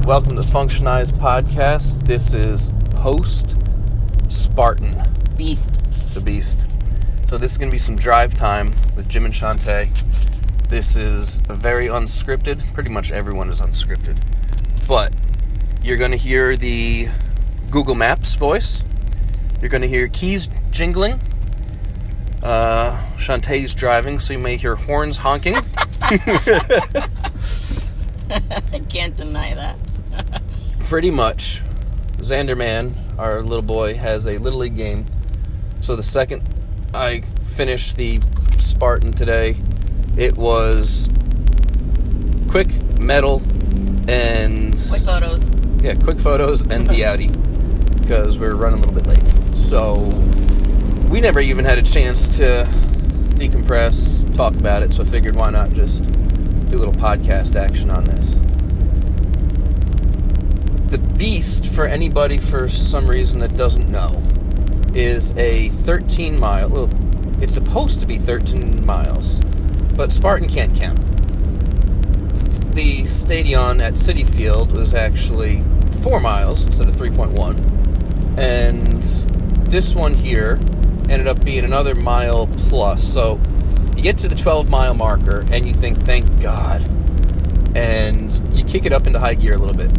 Welcome to Functionised Podcast. This is host Spartan. The Beast. So this is going to be some drive time with Jim and Chantea. This is very unscripted. Pretty much everyone is unscripted. But you're going to hear the Google Maps voice. You're going to hear keys jingling. Chantea's driving, so you may hear horns honking. I can't deny that. Pretty much. Xander Man, our little boy, has a Little League game. So the second I finished the Spartan today, it was quick, metal, and... Quick photos. Yeah, quick photos and the Audi. Because we were running a little bit late. So we never even had a chance to decompress, talk about it. So I figured why not just do a little podcast action on this. The Beast, for anybody for some reason that doesn't know, is a 13-mile... Well, it's supposed to be 13 miles, but Spartan can't count. The stadion at Citi Field was actually 4 miles instead of 3.1, and this one here ended up being another mile plus. So you get to the 12-mile marker, and you think, thank God, and you kick it up into high gear a little bit.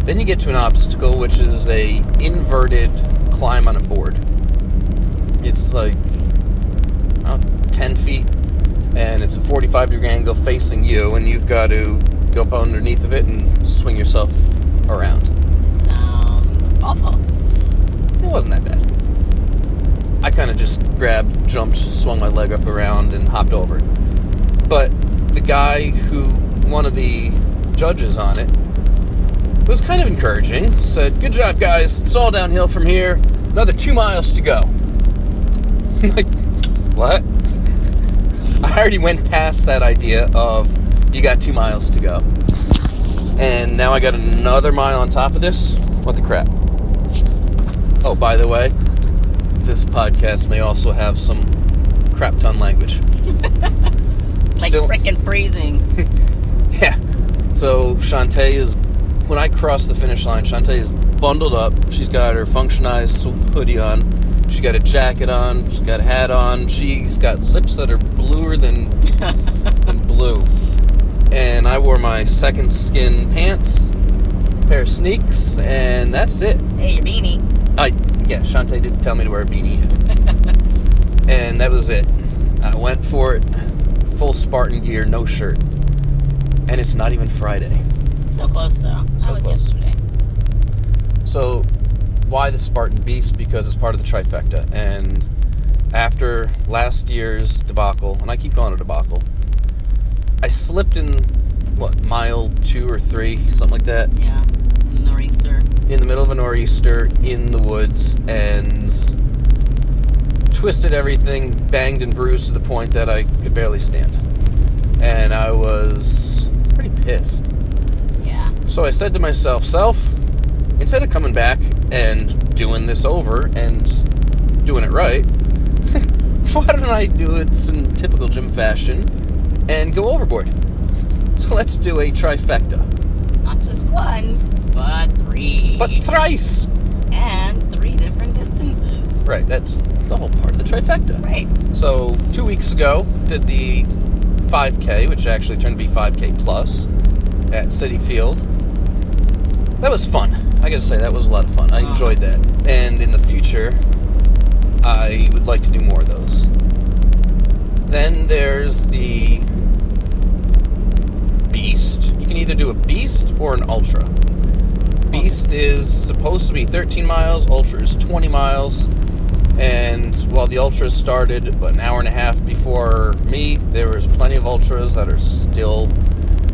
Then you get to an obstacle, which is a inverted climb on a board. It's like 10 feet, and it's a 45-degree angle facing you, and you've got to go up underneath of it and swing yourself around. Sounds awful. It wasn't that bad. I kind of just grabbed, jumped, swung my leg up around, and hopped over it. But the guy one of the judges on it, was kind of encouraging. Said, "Good job, guys. It's all downhill from here. Another 2 miles to go." I'm like, what? I already went past that idea of you got 2 miles to go. And now I got another mile on top of this. What the crap? Oh, by the way, this podcast may also have some crap ton language. Like frickin' freezing. Yeah. So Chantea is... When I cross the finish line, Chantea is bundled up. She's got her Functionised hoodie on. She's got a jacket on. She's got a hat on. She's got lips that are bluer than blue. And I wore my second skin pants, pair of sneaks, and that's it. Hey, your beanie. Chantea did tell me to wear a beanie. And that was it. I went for it. Full Spartan gear, no shirt. And it's not even Friday. So close, though. That was yesterday. So, why the Spartan Beast? Because it's part of the Trifecta. And after last year's debacle, and I keep calling it a debacle, I slipped in, mile 2 or 3, something like that? Yeah, in the nor'easter. In the middle of a nor'easter, in the woods, and twisted everything, banged and bruised to the point that I could barely stand. And I was pretty pissed. So I said to myself, instead of coming back and doing this over and doing it right, why don't I do it in typical Jim fashion and go overboard? So let's do a trifecta. Not just once, but 3. But thrice! And 3 different distances. Right, that's the whole part of the trifecta. Right. So 2 weeks ago, did the 5K, which actually turned to be 5K plus, at Citi Field. That was fun. I gotta say, that was a lot of fun. I enjoyed that. And in the future, I would like to do more of those. Then there's the Beast. You can either do a Beast or an Ultra. Beast is supposed to be 13 miles, Ultra is 20 miles. And while the Ultras started about an hour and a half before me, there was plenty of Ultras that are still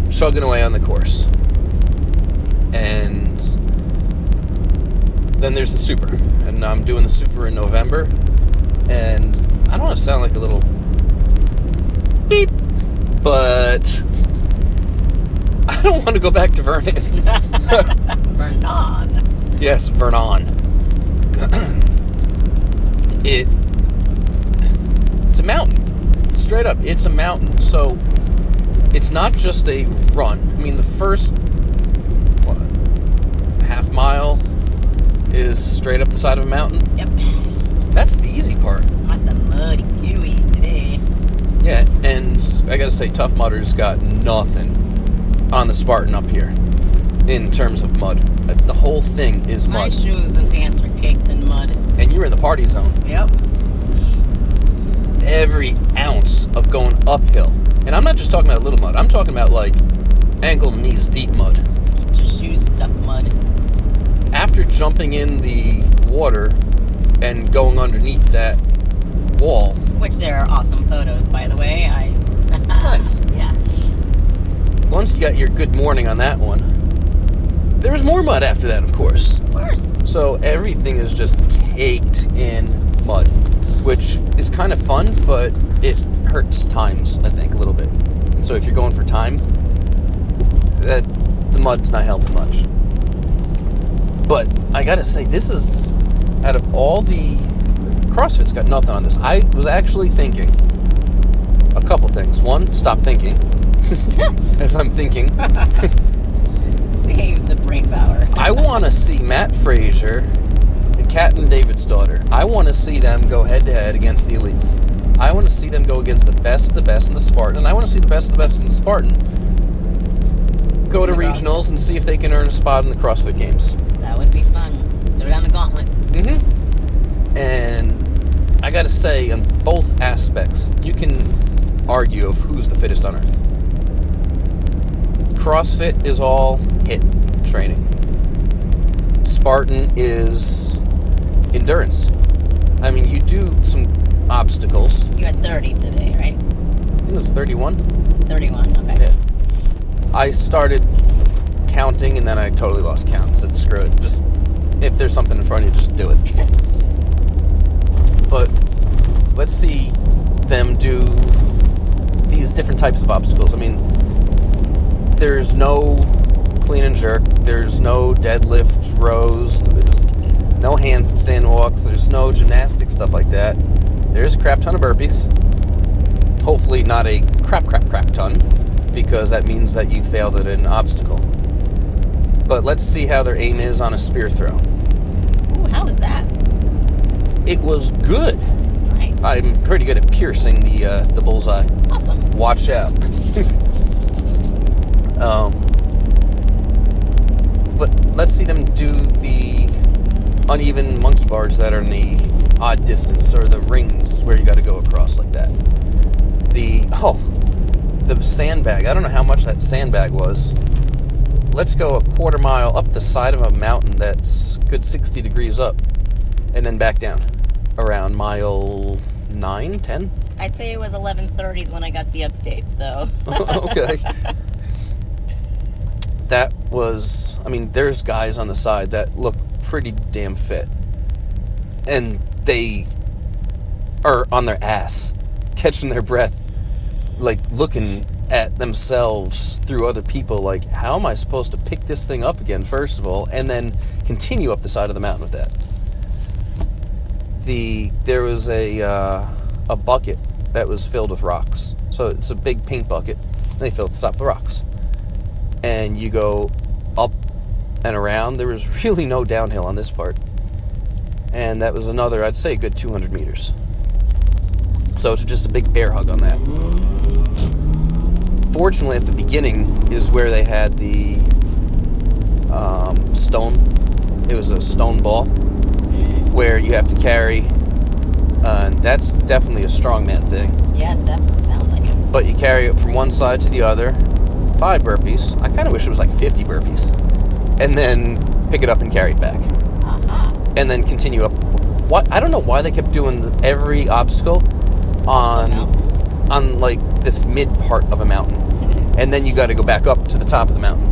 chugging away on the course. And then there's the Super. And I'm doing the Super in November. And I don't want to sound like a little beep, but I don't want to go back to Vernon. Vernon. Yes, Vernon. It's a mountain. Straight up, it's a mountain. So it's not just a run. I mean, the first mile is straight up the side of a mountain. Yep. That's the easy part. That's the muddy gooey today. Yeah, and I gotta say, Tough Mudder's got nothing on the Spartan up here in terms of mud. The whole thing is mud. My shoes and pants are caked in mud. And you were in the party zone. Yep. Every ounce of going uphill. And I'm not just talking about little mud. I'm talking about like ankle to knees deep mud. Get your shoes stuck mud. After jumping in the water and going underneath that wall. Which there are awesome photos, by the way. Nice. Yeah. Once you got your good morning on that one, there was more mud after that, of course. Of course. So everything is just caked in mud, which is kind of fun, but it hurts times, I think, a little bit. And so if you're going for time, the mud's not helping much. But I gotta say, this is, out of all the, CrossFit's got nothing on this. I was actually thinking a couple things. One, stop thinking, as I'm thinking. Save the brain power. I want to see Matt Frazier and Captain David's daughter. I want to see them go head-to-head against the elites. I want to see them go against the best in the Spartan. And I want to see the best in the Spartan go to regionals and see if they can earn a spot in the CrossFit Games. That would be fun. Throw down the gauntlet. Mm-hmm. And I got to say, in both aspects, you can argue of who's the fittest on earth. CrossFit is all HIIT training. Spartan is endurance. I mean, you do some obstacles. You had 30 today, right? I think it was 31. 31, okay. Yeah. I started counting and then I totally lost count. Said screw it. Just if there's something in front of you, just do it. But let's see them do these different types of obstacles. I mean, there's no clean and jerk. There's no deadlift rows. There's no handstand walks. There's no gymnastic stuff like that. There's a crap ton of burpees. Hopefully not a crap ton, because that means that you failed at an obstacle. But let's see how their aim is on a spear throw. Ooh, how was that? It was good. Nice. I'm pretty good at piercing the bullseye. Awesome. Watch out. But let's see them do the uneven monkey bars that are in the odd distance, or the rings where you got to go across like that. The sandbag. I don't know how much that sandbag was. Let's go a quarter mile up the side of a mountain that's good 60 degrees up, and then back down around mile 9, 10? I'd say it was 11:30s when I got the update, so. Okay. That was, I mean, there's guys on the side that look pretty damn fit. And they are on their ass, catching their breath, like looking at themselves through other people, like, how am I supposed to pick this thing up again, first of all, and then continue up the side of the mountain with that? There was a bucket that was filled with rocks. So it's a big paint bucket. They filled to stop the rocks. And you go up and around. There was really no downhill on this part. And that was another, I'd say, a good 200 meters. So it's just a big bear hug on that. Fortunately, at the beginning is where they had the stone. It was a stone ball where you have to carry. That's definitely a strongman thing. Yeah, it definitely sounds like it. But you carry it from one side to the other. 5 burpees. I kind of wish it was like 50 burpees. And then pick it up and carry it back. And then continue up. What? I don't know why they kept doing every obstacle on like this mid part of a mountain. And then you got to go back up to the top of the mountain,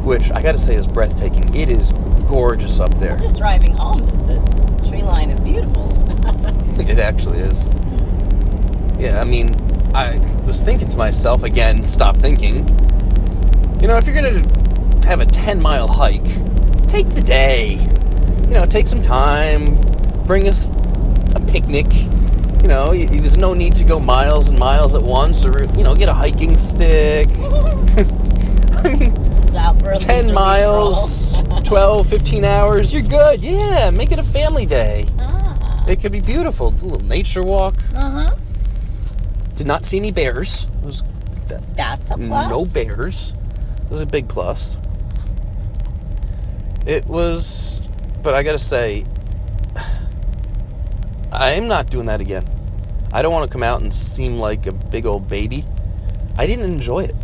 which I got to say is breathtaking. It is gorgeous up there. Just driving home, the tree line is beautiful. It actually is. Yeah, I mean, I was thinking to myself, again, stop thinking. You know, if you're going to have a 10-mile hike, take the day. You know, take some time, bring us a picnic. You know, there's no need to go miles and miles at once, or, you know, get a hiking stick. I mean, 10 miles, 12, 15 hours, you're good. Yeah, make it a family day. It could be beautiful. A little nature walk. Did not see any bears. That's a plus. No bears. It was a big plus. It was, but I gotta say, I'm not doing that again. I don't want to come out and seem like a big old baby. I didn't enjoy it.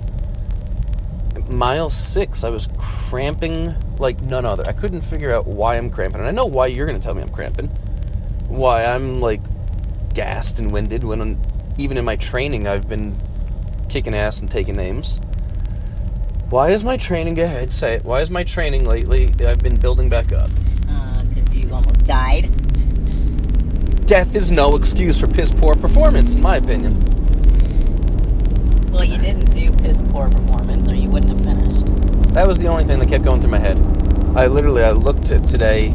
Mile 6, I was cramping like none other. I couldn't figure out why I'm cramping. And I know why you're going to tell me I'm cramping. Why I'm like gassed and winded when even in my training I've been kicking ass and taking names. Why is my training, go ahead, say it. Why is my training lately, I've been building back up? Because you almost died. Death is no excuse for piss poor performance, in my opinion. Well, you didn't do piss poor performance or you wouldn't have finished. That was the only thing that kept going through my head. I looked at today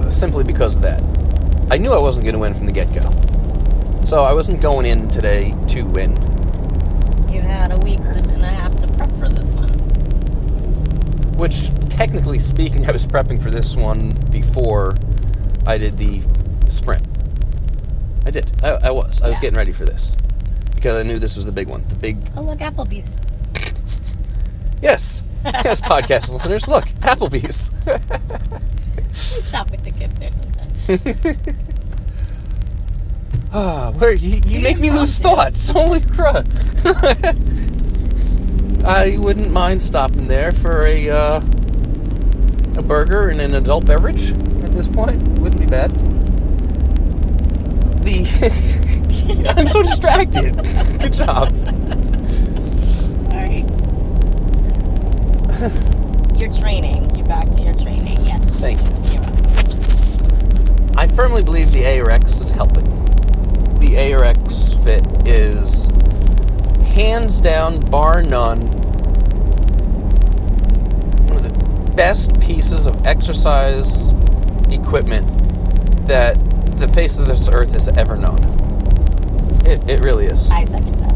simply because of that. I knew I wasn't going to win from the get-go. So I wasn't going in today to win. You had a week and a half to prep for this one. Which, technically speaking, I was prepping for this one before I did the sprint. I did. I was. I was getting ready for this. Because I knew this was the big one. The big... Oh, look, Applebee's. Yes. Yes, podcast listeners. Look, Applebee's. Stop with the kids there sometimes. Where you make me lose thoughts. Holy crap. I wouldn't mind stopping there for a burger and an adult beverage at this point. Wouldn't be bad. I'm so distracted. Good job. Alright. Your training. You're back to your training, yes. Thank you. You're welcome. I firmly believe the ARX is helping. The ARX fit is hands down, bar none, one of the best pieces of exercise equipment that the face of this earth has ever known. It really is. I second that.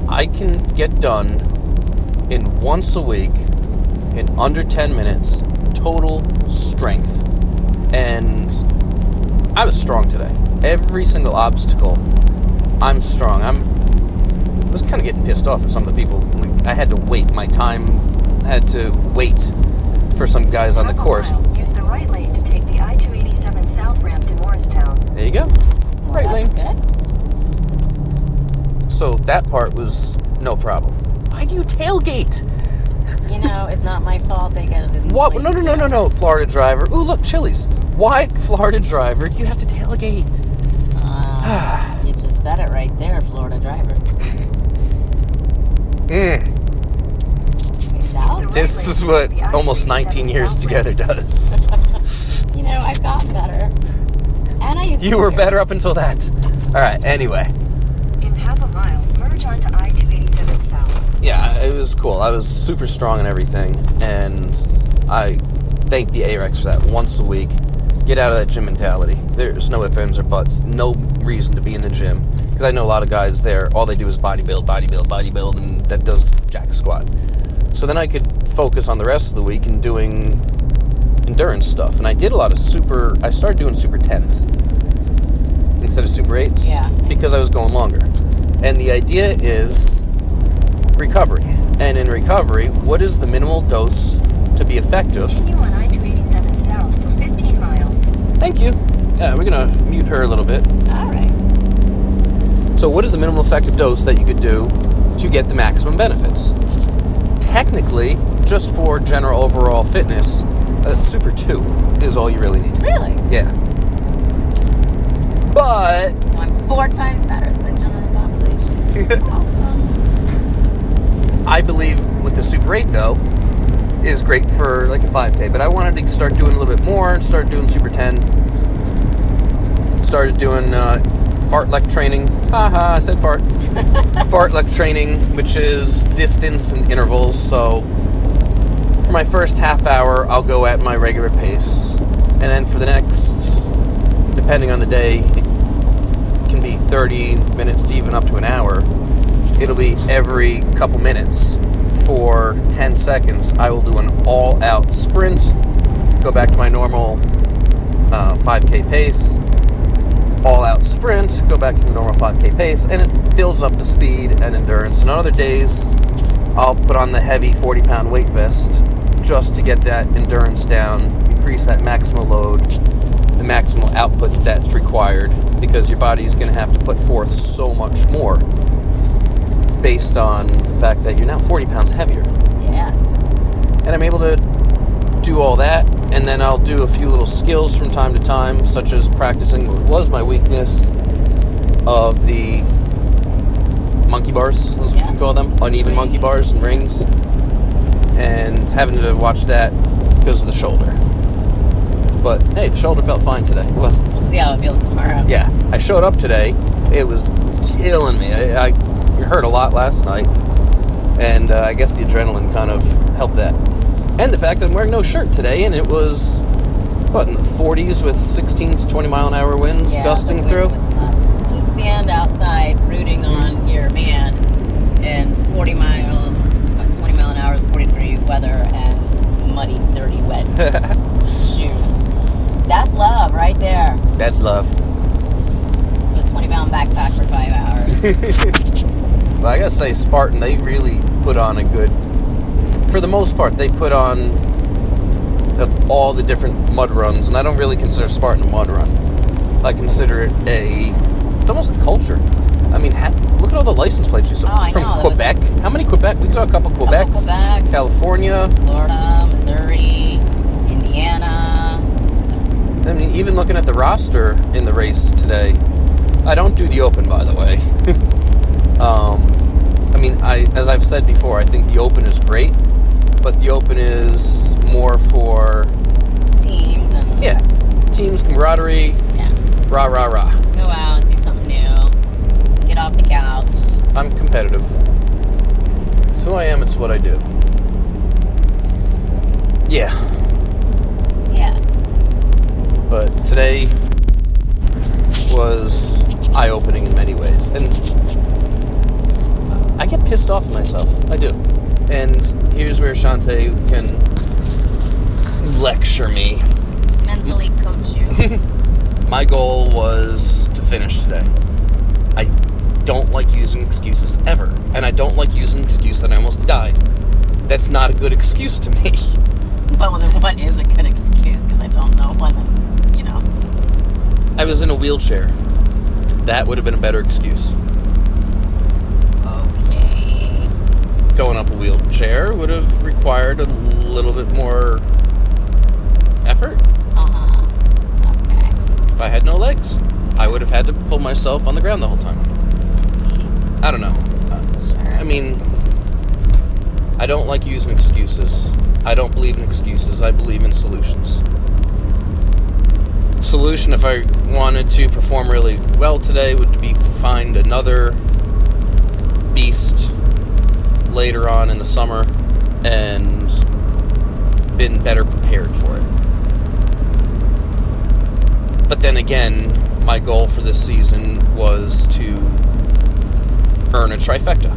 I can get done in once a week in under 10 minutes, total strength. And I was strong today. Every single obstacle, I'm strong. I was kind of getting pissed off at some of the people. Like, I had to wait. My time had to wait for some guys on the course. Use the right lane to take the I-287 south ramp to Morristown. There you go. Well, Right lane. Good. So that part was no problem. Why do you tailgate? You know, it's not my fault they got it. What? No, Florida driver. Ooh, look, Chili's. Why, Florida driver, do you have to tailgate? You just said it right there, Florida driver. This is what almost 19 years together does. You know, I've gotten better. And I used You were better up until that. Alright, anyway. In half a mile, merge onto I-287 south. Yeah, it was cool. I was super strong and everything, and I thank the ARX for that once a week. Get out of that gym mentality. There's no ifs, ands, or buts. No reason to be in the gym. Because I know a lot of guys there, all they do is bodybuild, and that does jack squat. So then I could focus on the rest of the week and doing endurance stuff. And I did a lot of I started doing super 10s instead of super 8s. Yeah. Because I was going longer. And the idea is recovery. And in recovery, what is the minimal dose to be effective? Continue on I-287 south for 15 miles. Thank you. Yeah, we're going to mute her a little bit. All right. So what is the minimal effective dose that you could do to get the maximum benefits? Technically, just for general overall fitness, a Super 2 is all you really need. Really? Yeah. But... So I'm 4 times better than the general population. Awesome. I believe with the Super 8, though, is great for like a 5K. But I wanted to start doing a little bit more and start doing Super 10. Started doing fartlek training. Haha, I said fart. Fartlek training, which is distance and intervals. So for my first half hour, I'll go at my regular pace. And then for the next, depending on the day, it can be 30 minutes to even up to an hour. It'll be every couple minutes, for 10 seconds, I will do an all-out sprint, go back to my normal 5K pace, all-out sprint, go back to the normal 5K pace, and it builds up the speed and endurance. And on other days, I'll put on the heavy 40-pound weight vest just to get that endurance down, increase that maximal load, the maximal output that's required, because your body is going to have to put forth so much more based on the fact that you're now 40 pounds heavier. Yeah. And I'm able to do all that, and then I'll do a few little skills from time to time, such as practicing what was my weakness of the monkey bars, as we can call them, uneven monkey bars and rings, and having to watch that because of the shoulder. But hey, the shoulder felt fine today. Well, we'll see how it feels tomorrow. Yeah, I showed up today. It was killing me. I hurt a lot last night, and I guess the adrenaline kind of helped that. And the fact that I'm wearing no shirt today, and it was, in the 40s with 16 to 20 mile an hour winds gusting through. Was nuts. To stand outside rooting on your man in 20 mile an hour, 40-degree weather, and muddy, dirty, wet shoes. That's love right there. That's love. With a 20-pound backpack for 5 hours. Well, I gotta say, Spartan, they really put on a good, for the most part, they put on, of all the different mud runs, and I don't really consider Spartan a mud run. I consider it it's almost a culture. I mean, look at all the license plates we saw from Quebec. How many Quebec? We saw a couple Quebecs. California. Florida, Missouri, Indiana. I mean, even looking at the roster in the race today, I don't do the open, by the way. I mean, as I've said before, I think the open is great, but the open is more for teams and teams, camaraderie. Yeah. Rah rah rah. Go out, do something new, get off the couch. I'm competitive. It's who I am. It's what I do. Yeah. Yeah. But today was eye-opening in many ways, and I get pissed off at myself. I do. And here's where Chantea can lecture me. Mentally coach you. My goal was to finish today. I don't like using excuses ever, and I don't like using an excuse that I almost died. That's not a good excuse to me. Well, then what is a good excuse? Because I don't know one, I was in a wheelchair. That would have been a better excuse. Okay. Going up a wheelchair would have required a little bit more effort. Okay. If I had no legs, I would have had to pull myself on the ground the whole time. I don't know. Sure. I mean, I don't like using excuses. I don't believe in excuses. I believe in solutions. Solution, if I wanted to perform really well today, would be find another beast later on in the summer and been better prepared for it. But then again, my goal for this season was to earn a trifecta.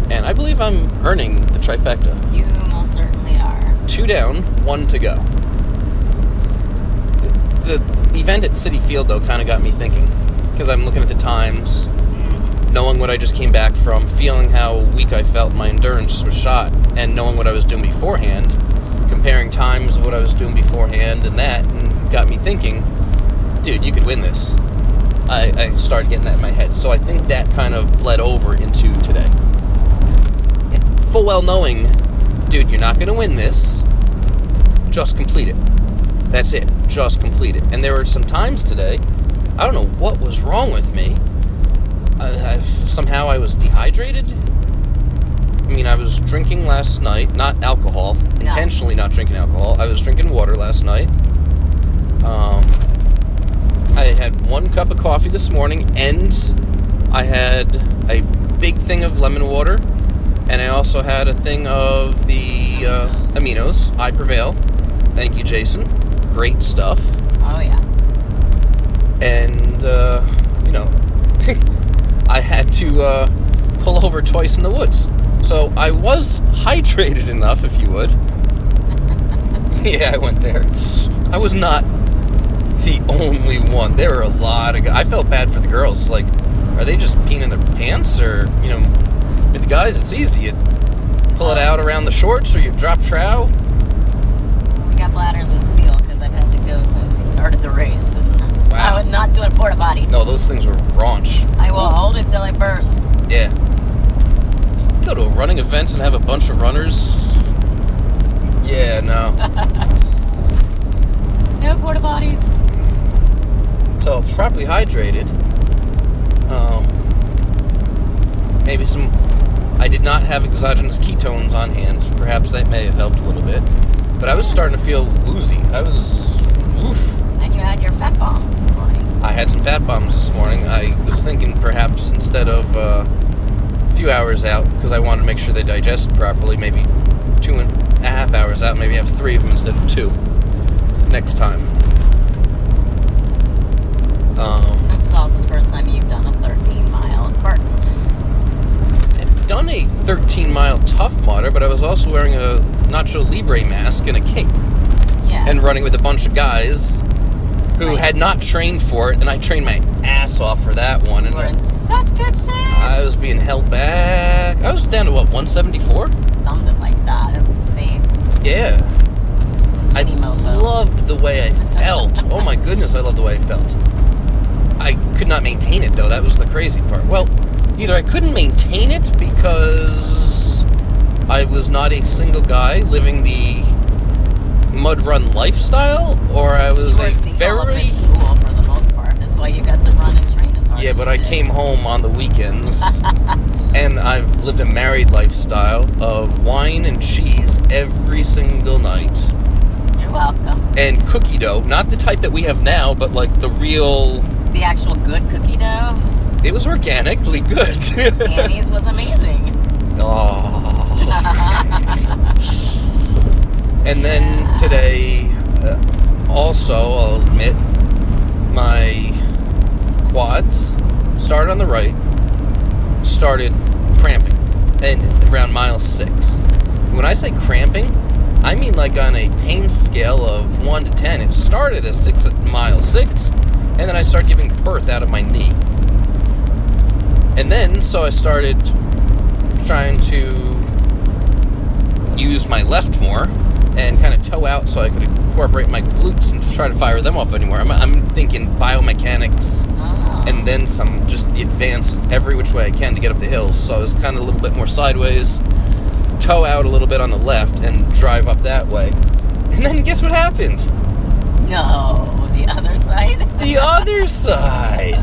And I believe I'm earning the trifecta. You most certainly are. 2 down, 1 to go. The event at Citi Field, though, kind of got me thinking. Because I'm looking at the times, knowing what I just came back from, feeling how weak I felt, my endurance was shot, and knowing what I was doing beforehand, comparing times of what I was doing beforehand and got me thinking, dude, you could win this. I started getting that in my head. So I think that kind of bled over into today. Full well knowing, dude, you're not going to win this. Just complete it. That's it. Just complete it. And there were some times today, I don't know what was wrong with me. Somehow I was dehydrated. I mean, I was drinking last night, not alcohol, intentionally not drinking alcohol. I was drinking water last night. I had 1 cup of coffee this morning, and I had a big thing of lemon water, and I also had a thing of the aminos. I Prevail. Thank you, Jason. Great stuff. Oh, yeah. And, I had to pull over twice in the woods. So I was hydrated enough, if you would. Yeah, I went there. I was not the only one. There were a lot of guys. I felt bad for the girls. Like, are they just peeing in their pants? Or, with the guys, it's easy. You pull it out around the shorts, or you drop trow. We got bladders of steel because I've had to go since he started the race. And Wow. I would not do a porta potty. No, those things were raunch. I will hold it till I burst. Yeah. Go to a running event and have a bunch of runners. Yeah, no. No porta potties. So I was properly hydrated. Maybe I did not have exogenous ketones on hand. Perhaps that may have helped a little bit. But I was starting to feel woozy. I was, oof. And you had your fat bomb this morning. I had some fat bombs this morning. I was thinking perhaps instead of a few hours out, because I wanted to make sure they digested properly, maybe 2.5 hours out, maybe have 3 of them instead of 2 next time. This is also the first time you've done a 13-mile Spartan. I've done a 13-mile Tough Mudder, but I was also wearing a Nacho Libre mask and a cape. Yeah. And running with a bunch of guys who had not trained for it, and I trained my ass off for that one. And you were in such good shape. I was being held back. I was down to, 174? Something like that. It was insane. Yeah. I Skinny mofo. loved the way I felt. Oh my goodness, I loved the way I felt. I could not maintain it, though. That was the crazy part. Well, either I couldn't maintain it because I was not a single guy living the mud run lifestyle, or I was a very... in school for the most part. That's why you got to run and train as hard Yeah, as but you I did. came home on the weekends, and I've lived a married lifestyle of wine and cheese every single night. You're welcome. And cookie dough, not the type that we have now, but like the real... The actual good cookie dough. It was organically good. Annie's was amazing. Oh. And then today, also, I'll admit, my quads started on the right, started cramping, and around mile 6. When I say cramping, I mean like on a pain scale of 1 to 10. It started at 6 at mile 6, and then I started giving birth out of my knee. And then, so I started trying to use my left more and kind of toe out so I could incorporate my glutes and try to fire them off anymore. I'm thinking biomechanics and then some, just the advanced every which way I can to get up the hills. So I was kind of a little bit more sideways, toe out a little bit on the left and drive up that way. And then guess what happened? No, the other side? The other side.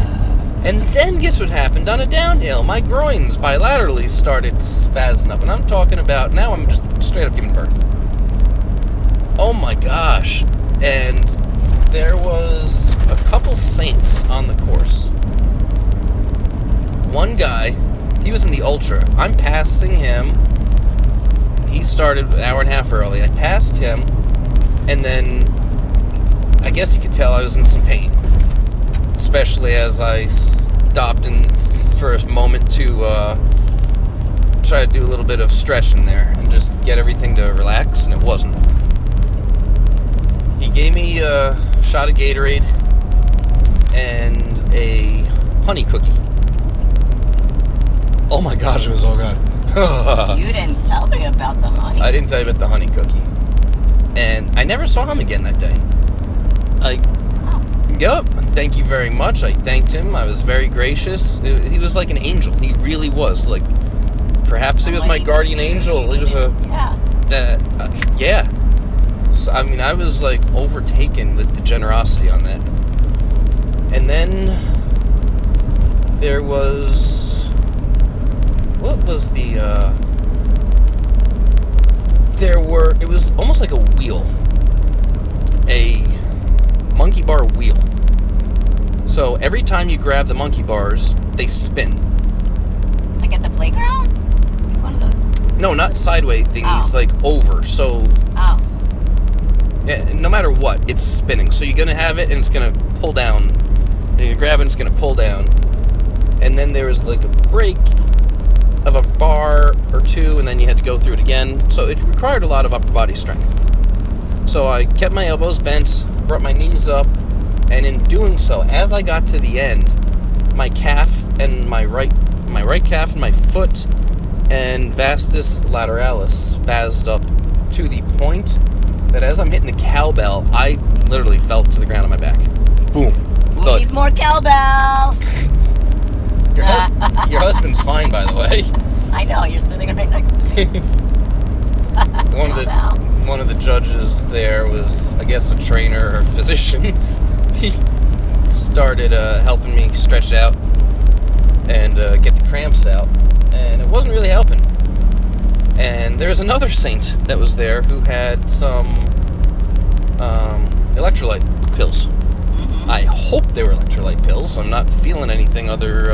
And then guess what happened on a downhill? My groins bilaterally started spazzing up. And I'm talking about, now I'm just straight up giving birth. Oh my gosh. And there was a couple saints on the course. One guy, he was in the ultra. I'm passing him. He started an hour and a half early. I passed him. And then I guess you could tell I was in some pain. Especially as I stopped for a moment to try to do a little bit of stretching there and just get everything to relax, and it wasn't. He gave me a shot of Gatorade and a honey cookie. Oh my gosh, it was so good. You didn't tell me about the honey. I didn't tell you about the honey cookie. And I never saw him again that day. Yep, thank you very much. I thanked him. I was very gracious. He was like an angel. He really was. Like, perhaps he was my guardian angel. He was yeah. So, I mean, I was like overtaken with the generosity on that. And then there was, what was the, it was almost like a wheel. A monkey bar wheel. So every time you grab the monkey bars, they spin. Like at the playground? Like one of those. No, not sideways thingies, like over. So yeah, no matter what, it's spinning. So you're gonna have it and it's gonna pull down. And you grab it and it's gonna pull down. And then there was like a break of a bar or two, and then you had to go through it again. So it required a lot of upper body strength. So I kept my elbows bent, brought my knees up, and in doing so, as I got to the end, my calf and my right calf and my foot and vastus lateralis spazzed up to the point that as I'm hitting the cowbell, I literally fell to the ground on my back. Boom. Who needs more cowbell? Your husband's fine, by the way. I know, you're sitting right next to me. One of the judges there was, I guess, a trainer or physician. He started helping me stretch out and get the cramps out, and it wasn't really helping. And there was another saint that was there who had some electrolyte pills. Mm-hmm. I hope they were electrolyte pills. I'm not feeling anything other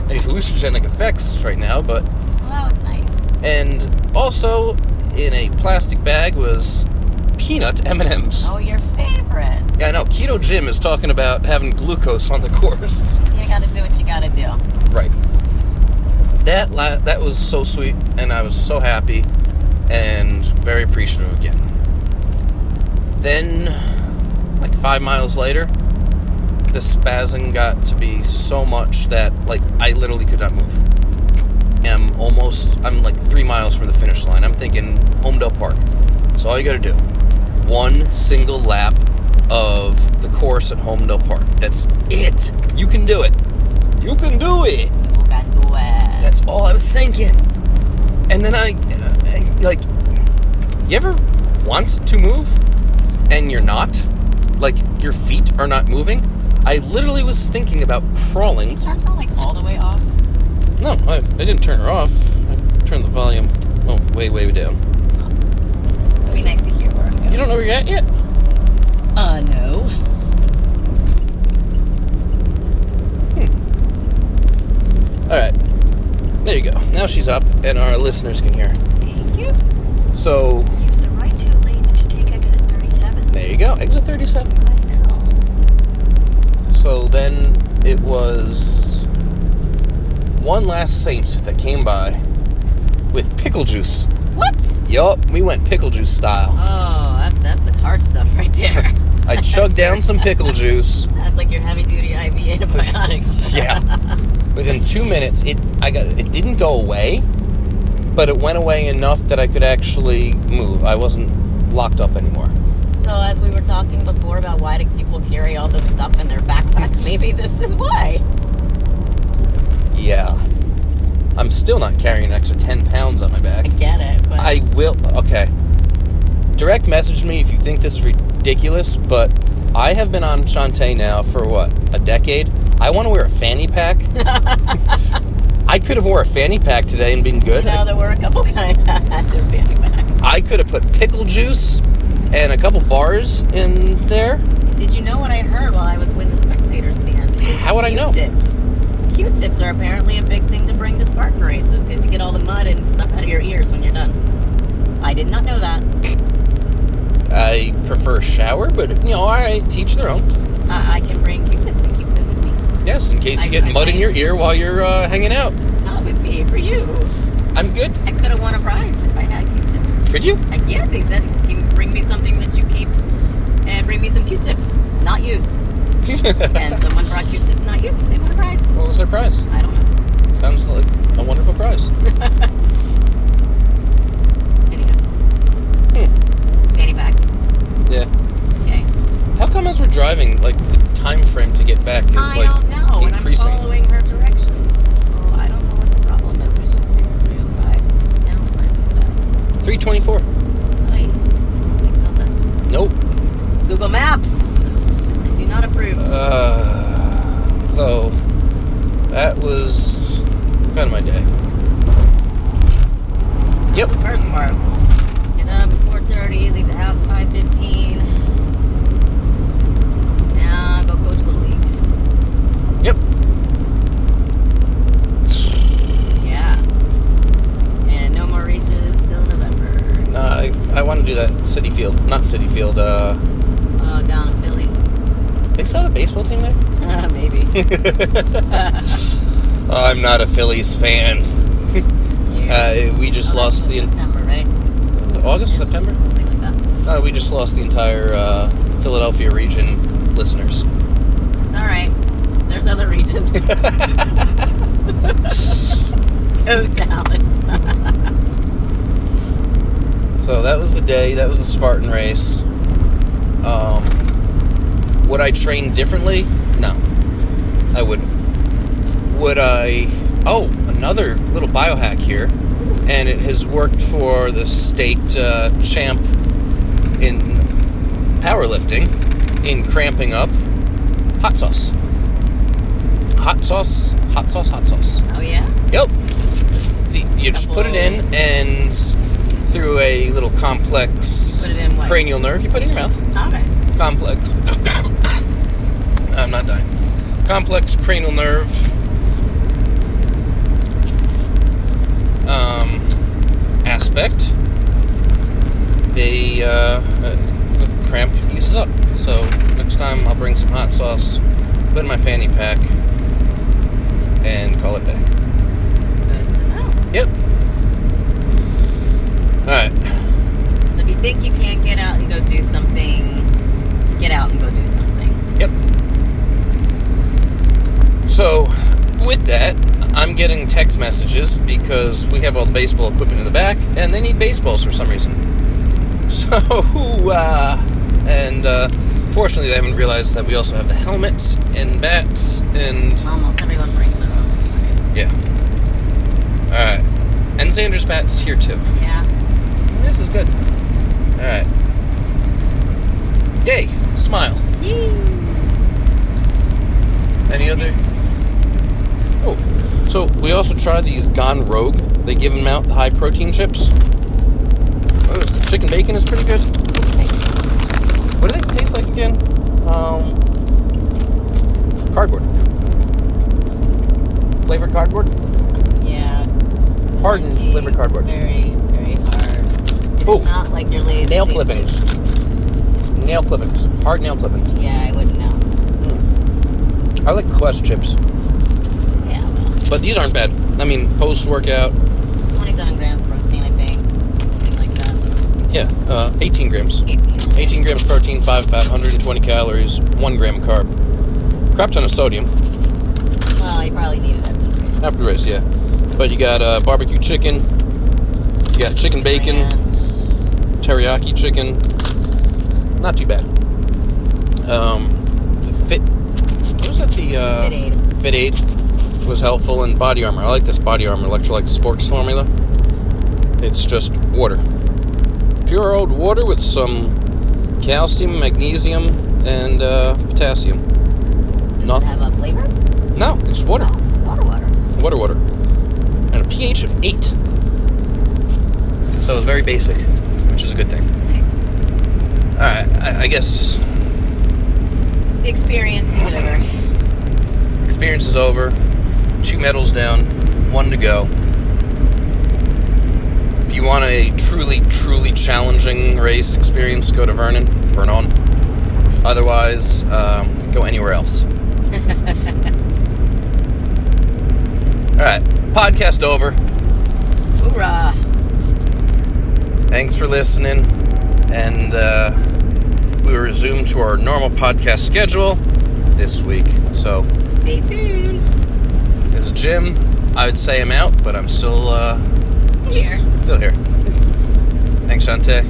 any hallucinogenic effects right now, but well, that was nice. And also in a plastic bag was peanut M&Ms. Oh, your favorite. Yeah, I know. Keto Jim is talking about having glucose on the course. You gotta do what you gotta do. Right. That was so sweet, and I was so happy and very appreciative again. Then, like 5 miles later, the spazzing got to be so much that, like, I literally could not move. I'm like 3 miles from the finish line. I'm thinking Homedale Park. So all you gotta do, one single lap of the course at Homedale Park. That's it. You can do it. You can do it. You can do it. That's all I was thinking. And then I like, you ever want to move and you're not? Like, your feet are not moving? I literally was thinking about crawling. Turn her, like, all the way off? No, I didn't turn her off. I turned the volume way down. It'd be nice to hear where I'm going. You don't know where you're at yet? No. Alright. There you go. Now she's up, and our listeners can hear. Thank you. So, Use the right 2 lanes to take exit 37. there you go. Exit 37. I know. So then it was one last saint that came by with pickle juice. What? Yup, we went pickle juice style. Oh, that's the hard stuff right there. I chugged down some pickle juice. That's like your heavy-duty IV antibiotics. Yeah. Within 2 minutes, it didn't go away, but it went away enough that I could actually move. I wasn't locked up anymore. So as we were talking before about why do people carry all this stuff in their backpacks, maybe this is why. Yeah. I'm still not carrying an extra 10 pounds on my back. I get it, but... I will. Okay. Direct message me if you think this is ridiculous, but I have been on Chantea now for, a decade? I want to wear a fanny pack. I could have wore a fanny pack today and been good. You know, there were a couple kinds that had their fanny packs. I could have put pickle juice and a couple bars in there. Did you know what I heard while I was with the spectator stand? How would I know? Q-tips. Q-tips are apparently a big thing to bring to Spartan races because you get all the mud and stuff out of your ears when you're done. I did not know that. I prefer a shower, but, alright, teach their own. I can bring Q-tips and keep them with me. Yes, in case you get mud in your ear while you're hanging out. Not with me, for you. I'm good. I could have won a prize if I had Q-tips. Could you? Yeah, they said, you can bring me something that you keep and bring me some Q-tips, not used. And someone brought Q-tips not used, and they won a prize. What was their prize? I don't know. Sounds like a wonderful prize. Anyhow. Fanny pack. Yeah. Okay. How come as we're driving, like, the time frame to get back is, I don't know, increasing? And I'm following her directions, so I don't know what the problem is. We're supposed to be in 305. Now what time is it at? 3:24. Night. Makes no sense. Nope. Google Maps. I do not approve. So, that was kind of my day. Yep. The first part. Get up at 4:30, leave the house at 5:15. Now go coach Little League. Yep. Yeah. And no more races till November. I want to do that City Field. Not City Field, Down in Philly. they still have a baseball team there? Maybe. I'm not a Phillies fan. Yeah. We just lost the... September, right? Was it August, September? Something like that. We just lost the entire Philadelphia region listeners. It's alright. There's other regions. Go Dallas. So that was the day. That was the Spartan race. Would I train differently? No, I wouldn't. Would I... Oh, another little biohack here. And it has worked for the state champ in powerlifting in cramping up. Hot sauce. Hot sauce. Oh, yeah? Yep. You just put it in, and through a little complex Put it in what? cranial nerve, you put it in your mouth. Okay. Complex. I'm not dying. Complex cranial nerve. Aspect. The cramp eases up. So next time I'll bring some hot sauce, put it in my fanny pack, and call it a day. Good to know. Yep. Alright. So if you think you can't get out and go do something, get out and go do something. Yep. So, with that, I'm getting text messages because we have all the baseball equipment in the back, and they need baseballs for some reason. So, fortunately they haven't realized that we also have the helmets and bats and... Almost everyone brings their own. Yeah. Alright. And Xander's bat's here too. Yeah. This is good. Alright. Yay! Smile. Yee. Any other? Oh, so we also tried these Gone Rogue. They give them out, the high protein chips. Oh, the chicken bacon is pretty good. What do they taste like again? Cardboard. Flavored cardboard? Yeah. Hardened Crunchy, flavored cardboard. Very, very hard. Oh. It's not like your lazy Nail clippings. Nail clippings. Hard nail clippings. Yeah, I wouldn't know. I like Quest chips. Yeah, well, But these aren't bad. I mean, post-workout, 27 grams protein, I think. Something like that. yeah, 18 grams. 18 grams protein, 5 fat, 120 calories, 1 gram carb. Crap ton of sodium. Well, you probably need it after the race. After the race, yeah. But you got barbecue chicken, you got chicken bacon, teriyaki chicken. Not too bad. What was that? The Fit Aid was helpful, and body armor. I like this body armor electrolyte sports formula. It's just water. Pure old water with some calcium, magnesium, and potassium. Does it have a flavor? No, it's water. Oh, Water. And a pH of 8. So it's very basic, which is a good thing. Nice. Alright, I guess The experience is over. experience is over. 2 medals down, 1 to go. If you want a truly, truly challenging race experience, go to Vernon. Otherwise, go anywhere else. Alright, podcast over. Hoorah! Thanks for listening, and we will resume to our normal podcast schedule this week. So, Stay tuned. it's Jim. I would say I'm out, but I'm still Here. Still here. Thanks, Chantea.